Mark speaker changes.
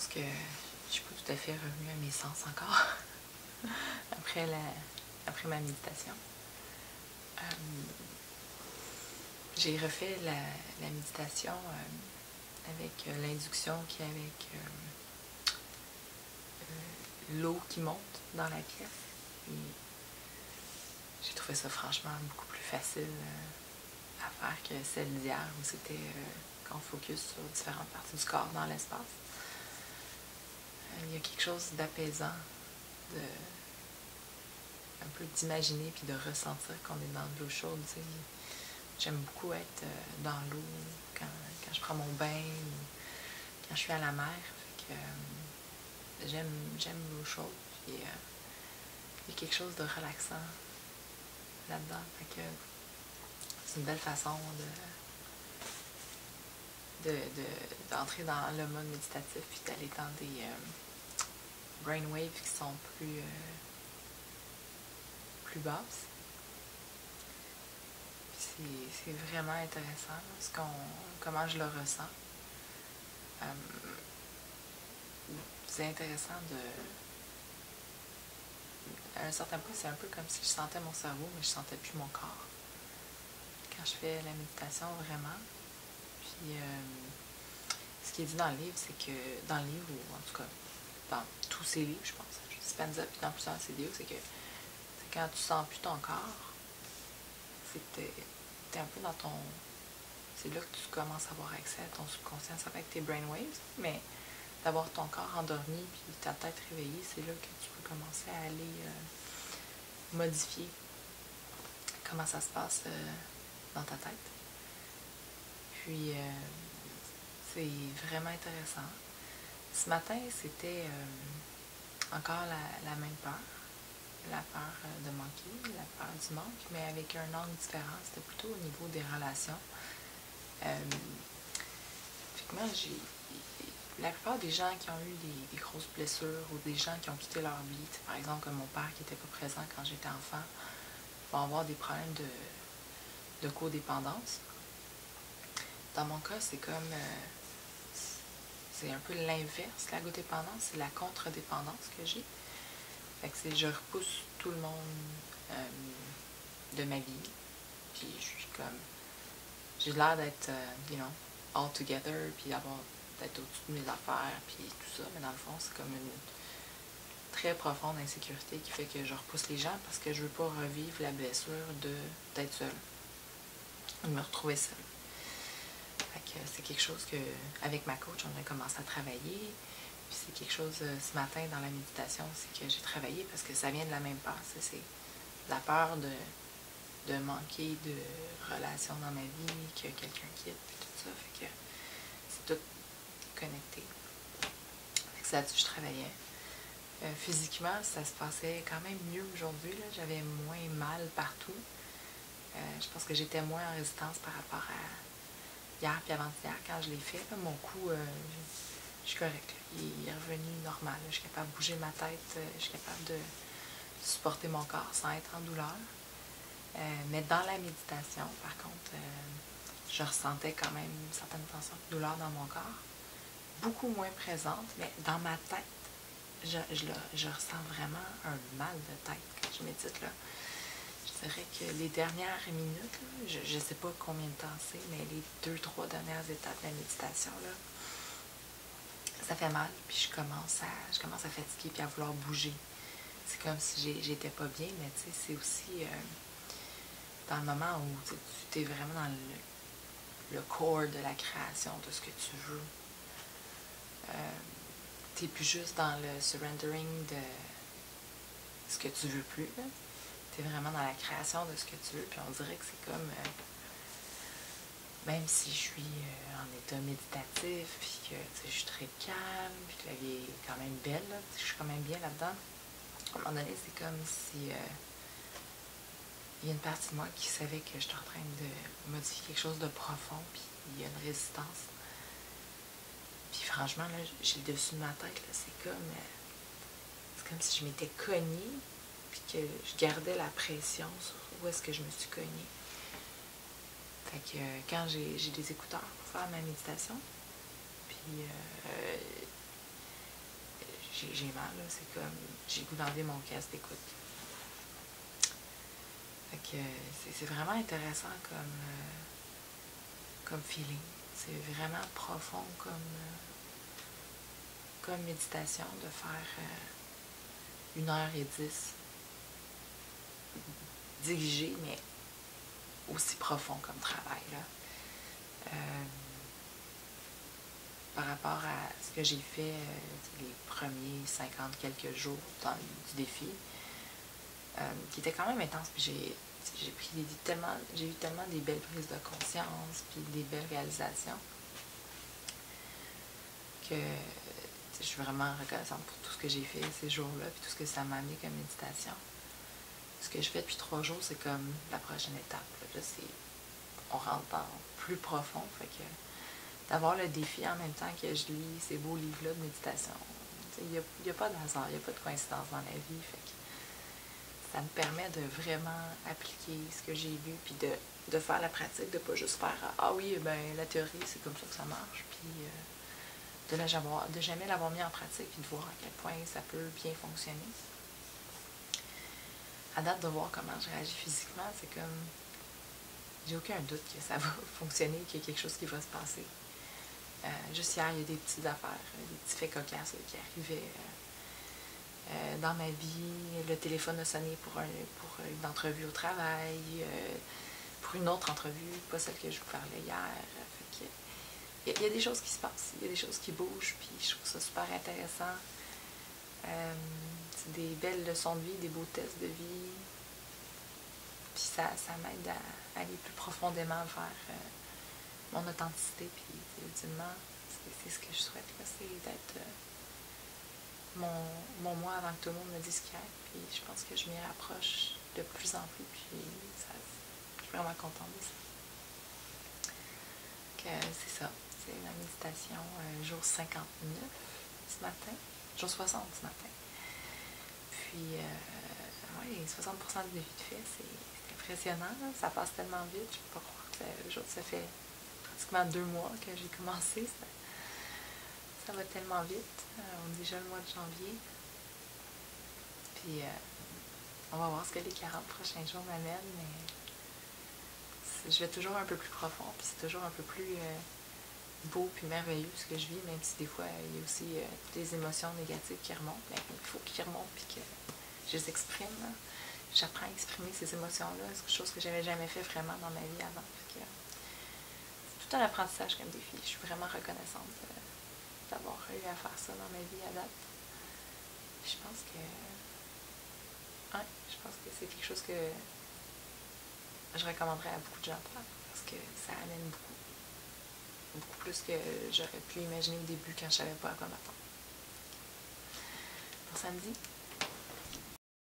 Speaker 1: pense que je suis pas tout à fait revenue à mes sens encore après ma méditation. J'ai refait la méditation avec l'induction qui est avec l'eau qui monte dans la pièce. Et j'ai trouvé ça franchement beaucoup plus facile à faire que celle d'hier où c'était qu'on focus sur différentes parties du corps dans l'espace. Il y a quelque chose d'apaisant, un peu d'imaginer puis de ressentir qu'on est dans de l'eau chaude. Tu sais. J'aime beaucoup être dans l'eau quand je prends mon bain ou quand je suis à la mer. Fait que, j'aime l'eau chaude. Puis, il y a quelque chose de relaxant là-dedans. Fait que c'est une belle façon d'entrer dans le mode méditatif puis d'aller dans des brainwaves qui sont plus basses. C'est vraiment intéressant comment je le ressens. C'est intéressant à un certain point, c'est un peu comme si je sentais mon cerveau, mais je sentais plus mon corps. Quand je fais la méditation, vraiment. Puis, ce qui est dit dans le livre, c'est que, dans le livre, ou en tout cas, dans tous ses livres, je pense, Dispenza, puis dans plusieurs de ses livres, c'est que quand tu sens plus ton corps, c'est que t'es un peu dans ton... C'est là que tu commences à avoir accès à ton subconscient, ça fait avec tes brainwaves, mais d'avoir ton corps endormi puis ta tête réveillée, c'est là que tu peux commencer à aller modifier comment ça se passe dans ta tête. Puis, c'est vraiment intéressant. Ce matin, c'était encore la même peur. La peur de manquer, la peur du manque, mais avec un angle différent. C'était plutôt au niveau des relations. Fait que moi, la plupart des gens qui ont eu des grosses blessures ou des gens qui ont quitté leur vie, par exemple comme mon père qui n'était pas présent quand j'étais enfant, vont avoir des problèmes de codépendance. Dans mon cas, c'est comme... c'est un peu l'inverse. La codépendance, c'est la contre-dépendance que j'ai. Fait que c'est je repousse tout le monde de ma vie. Puis je suis comme... J'ai l'air d'être, all together, puis d'être au-dessus de mes affaires, puis tout ça. Mais dans le fond, c'est comme une très profonde insécurité qui fait que je repousse les gens parce que je veux pas revivre la blessure d'être seule. De me retrouver seule. Fait que c'est quelque chose que, avec ma coach, on a commencé à travailler. Puis c'est quelque chose, ce matin, dans la méditation, c'est que j'ai travaillé parce que ça vient de la même peur. C'est la peur de manquer de relations dans ma vie, que quelqu'un quitte, puis tout ça. Fait que c'est tout connecté. Fait que c'est là-dessus que je travaillais. Physiquement, ça se passait quand même mieux aujourd'hui. J'avais moins mal partout. Je pense que j'étais moins en résistance par rapport à hier puis avant-hier quand je l'ai fait. Là, mon cou, je suis correcte. Il est revenu normal. Je suis capable de bouger ma tête. Je suis capable de supporter mon corps sans être en douleur. Mais dans la méditation, par contre, je ressentais quand même une certaine tension de douleur dans mon corps. Beaucoup moins présente, mais dans ma tête, je ressens vraiment un mal de tête quand je médite. Là. Je dirais que les dernières minutes, là, je ne sais pas combien de temps c'est, mais les 2-3 dernières étapes de la méditation, là, ça fait mal, puis je commence à fatiguer puis à vouloir bouger. C'est comme si j'étais pas bien, mais tu sais, c'est aussi dans le moment où tu es vraiment dans le core de la création, de ce que tu veux. Tu n'es plus juste dans le surrendering de ce que tu veux plus. Tu es vraiment dans la création de ce que tu veux, puis on dirait que c'est comme... même si je suis en état méditatif, puis que je suis très calme, puis que la vie est quand même belle, là, je suis quand même bien là-dedans. À un moment donné, c'est comme si il y a une partie de moi qui savait que j'étais en train de modifier quelque chose de profond, puis il y a une résistance. Puis franchement, là, j'ai le dessus de ma tête, là, c'est comme si je m'étais cognée, puis que je gardais la pression sur où est-ce que je me suis cognée. Fait que quand j'ai des écouteurs pour faire ma méditation, puis j'ai mal, là. C'est comme, j'ai le goût d'enlever mon casque d'écoute. Fait que c'est vraiment intéressant comme feeling. C'est vraiment profond comme méditation de faire 1h10 dirigé, mais aussi profond comme travail, là. Par rapport à ce que j'ai fait les premiers 50 quelques jours du défi, qui était quand même intense, puis j'ai eu tellement des belles prises de conscience, puis des belles réalisations, que je suis vraiment reconnaissante pour tout ce que j'ai fait ces jours-là, puis tout ce que ça m'a amené comme méditation. Ce que je fais depuis 3 jours, c'est comme la prochaine étape. Là, on rentre dans plus profond, fait que d'avoir le défi en même temps que je lis ces beaux livres-là de méditation. Il n'y a pas de hasard, il n'y a pas de coïncidence dans la vie, fait que ça me permet de vraiment appliquer ce que j'ai lu, puis de faire la pratique, de pas juste faire « Ah oui, ben la théorie, c'est comme ça que ça marche », puis de jamais l'avoir mis en pratique, puis de voir à quel point ça peut bien fonctionner. À date, de voir comment je réagis physiquement, c'est comme... J'ai aucun doute que ça va fonctionner, qu'il y a quelque chose qui va se passer. Juste hier, il y a des petites affaires, des petits faits cocasses qui arrivaient dans ma vie. Le téléphone a sonné pour une entrevue au travail, pour une autre entrevue, pas celle que je vous parlais hier. Fait que, il y a des choses qui se passent, il y a des choses qui bougent, puis je trouve ça super intéressant. C'est des belles leçons de vie, des beaux tests de vie. Puis ça m'aide à aller plus profondément vers mon authenticité. Puis ultimement, c'est ce que je souhaite, là, c'est d'être mon moi avant que tout le monde me dise qu'il y a. Puis je pense que je m'y rapproche de plus en plus. Puis je suis vraiment contente de ça. C'est ça. C'est la méditation jour 59 ce matin. Jour 60 ce matin. Puis, oui, 60% du défi de fait, c'est impressionnant. Là. Ça passe tellement vite. Je ne peux pas croire que ça fait pratiquement 2 mois que j'ai commencé. Ça va tellement vite. On est déjà le mois de janvier. Puis, on va voir ce que les 40 prochains jours m'amènent, mais je vais toujours un peu plus profond, puis c'est toujours un peu plus beau puis merveilleux ce que je vis, même si des fois, il y a aussi des émotions négatives qui remontent. Mais il faut qu'ils remontent, puis que je les exprime. Là. J'apprends à exprimer ces émotions-là. C'est quelque chose que j'avais jamais fait vraiment dans ma vie avant. C'est tout un apprentissage comme défi. Je suis vraiment reconnaissante d'avoir eu à faire ça dans ma vie à date. Je pense que c'est quelque chose que je recommanderais à beaucoup de gens de faire, parce que ça amène beaucoup plus que j'aurais pu imaginer au début quand je savais pas à quoi m'attendre. Pour samedi,